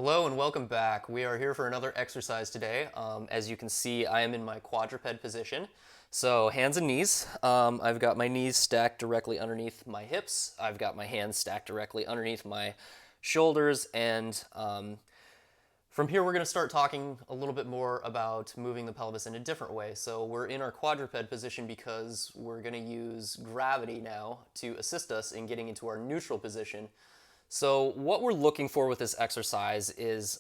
Hello and welcome back. We are here for another exercise today. As you can see, I am in my quadruped position. So hands and knees. I've got my knees stacked directly underneath my hips. I've got my hands stacked directly underneath my shoulders. And from here, we're going to start talking a little bit more about moving the pelvis in a different way. So we're in our quadruped position because we're going to use gravity now to assist us in getting into our neutral position. So what we're looking for with this exercise is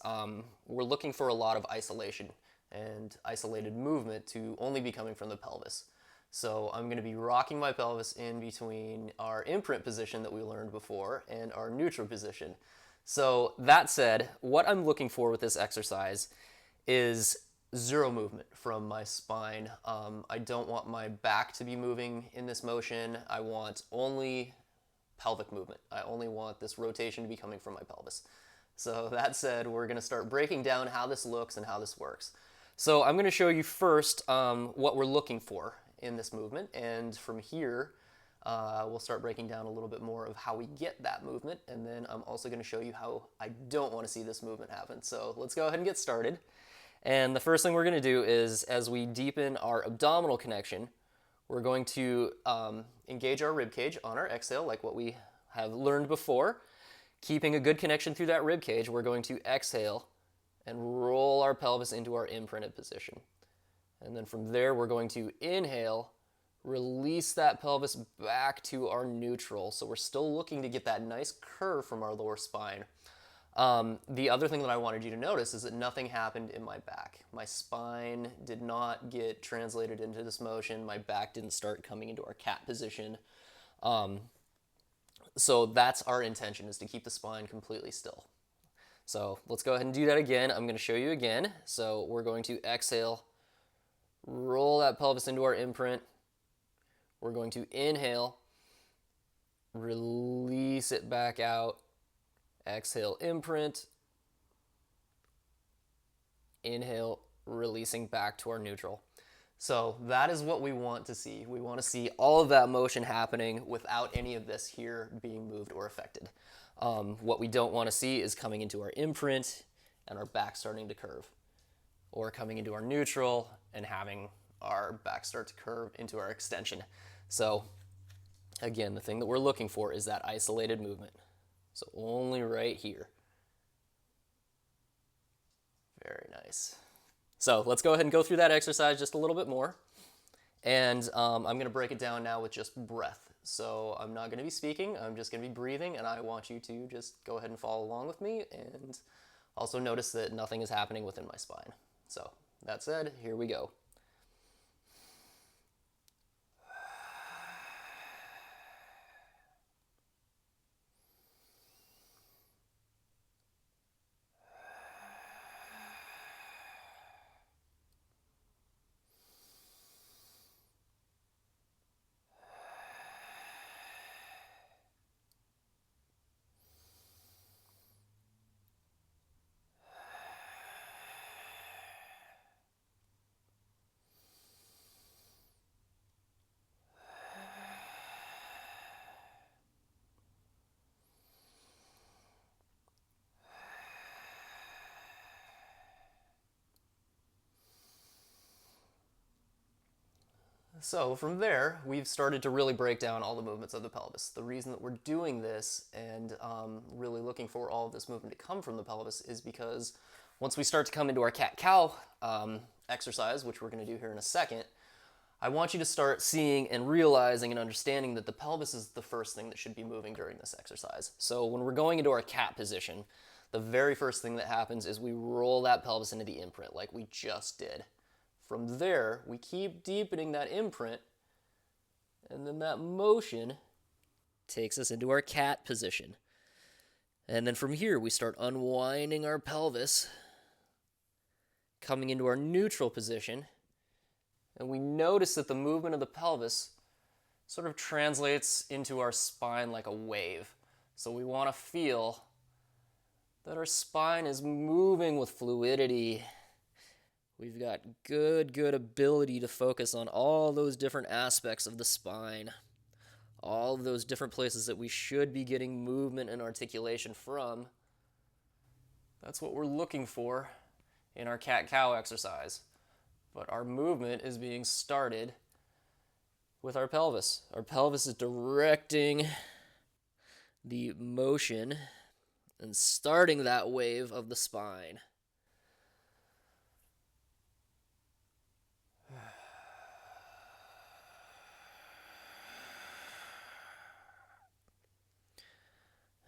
we're looking for a lot of isolation and isolated movement to only be coming from the pelvis. So I'm going to be rocking my pelvis in between our imprint position that we learned before and our neutral position. So that said, what I'm looking for with this exercise is zero movement from my spine. I don't want my back to be moving in this motion. I want only pelvic movement. I only want this rotation to be coming from my pelvis. So that said, we're going to start breaking down how this looks and how this works. So I'm going to show you first what we're looking for in this movement, and from here we'll start breaking down a little bit more of how we get that movement, and then I'm also going to show you how I don't want to see this movement happen. So let's go ahead and get started. And the first thing we're going to do is, as we deepen our abdominal connection, we're going to engage our rib cage on our exhale, like what we have learned before. Keeping a good connection through that rib cage, we're going to exhale and roll our pelvis into our imprinted position. And then from there, we're going to inhale, release that pelvis back to our neutral. So we're still looking to get that nice curve from our lower spine. The other thing that I wanted you to notice is that nothing happened in my back. My spine did not get translated into this motion. My back didn't start coming into our cat position. So that's our intention, is to keep the spine completely still. So let's go ahead and do that again. I'm going to show you again. So we're going to exhale, roll that pelvis into our imprint. We're going to inhale, release it back out. Exhale, imprint. Inhale, releasing back to our neutral. So that is what we want to see. We want to see all of that motion happening without any of this here being moved or affected. What we don't want to see is coming into our imprint and our back starting to curve, or coming into our neutral and having our back start to curve into our extension. So again, the thing that we're looking for is that isolated movement. So only right here. Very nice. So let's go ahead and go through that exercise just a little bit more. And I'm going to break it down now with just breath. So I'm not going to be speaking, I'm just going to be breathing, and I want you to just go ahead and follow along with me, and also notice that nothing is happening within my spine. So that said, here we go. So from there, we've started to really break down all the movements of the pelvis. The reason that we're doing this and really looking for all of this movement to come from the pelvis is because once we start to come into our cat-cow exercise, which we're going to do here in a second, I want you to start seeing and realizing and understanding that the pelvis is the first thing that should be moving during this exercise. So when we're going into our cat position, the very first thing that happens is we roll that pelvis into the imprint like we just did. From there, we keep deepening that imprint, and then that motion takes us into our cat position. And then from here, we start unwinding our pelvis, coming into our neutral position, and we notice that the movement of the pelvis sort of translates into our spine like a wave. So we want to feel that our spine is moving with fluidity. We've got good ability to focus on all those different aspects of the spine, all of those different places that we should be getting movement and articulation from. That's what we're looking for in our cat-cow exercise. But our movement is being started with our pelvis. Our pelvis is directing the motion and starting that wave of the spine.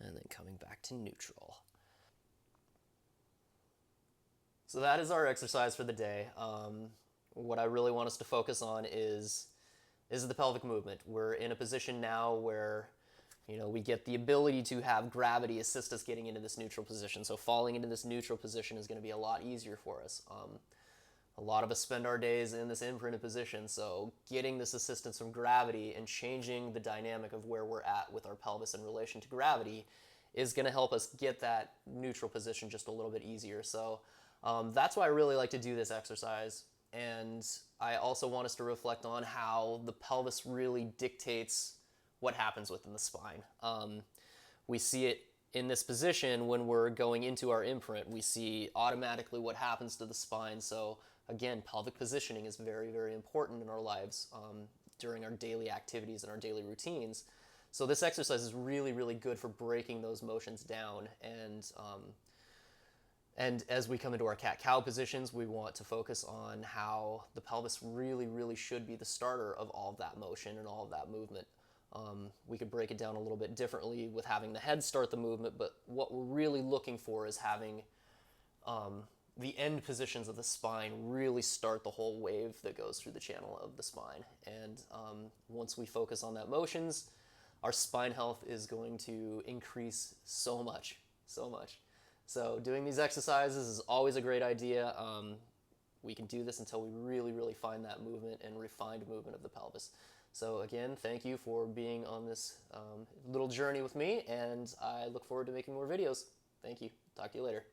And then coming back to neutral. So that is our exercise for the day. What I really want us to focus on is the pelvic movement. We're in a position now where we get the ability to have gravity assist us getting into this neutral position. So falling into this neutral position is going to be a lot easier for us. A lot of us spend our days in this imprinted position, so getting this assistance from gravity and changing the dynamic of where we're at with our pelvis in relation to gravity is going to help us get that neutral position just a little bit easier. So that's why I really like to do this exercise. And I also want us to reflect on how the pelvis really dictates what happens within the spine. We see it in this position when we're going into our imprint. We see automatically what happens to the spine. So again, pelvic positioning is very, very important in our lives during our daily activities and our daily routines. So this exercise is really, really good for breaking those motions down. And as we come into our cat-cow positions, we want to focus on how the pelvis really, really should be the starter of all of that motion and all of that movement. We could break it down a little bit differently with having the head start the movement, but what we're really looking for is having the end positions of the spine really start the whole wave that goes through the channel of the spine. And once we focus on that motions, our spine health is going to increase so much, so much. So doing these exercises is always a great idea. We can do this until we really, really find that movement and refined movement of the pelvis. So again, thank you for being on this little journey with me, and I look forward to making more videos. Thank you. Talk to you later.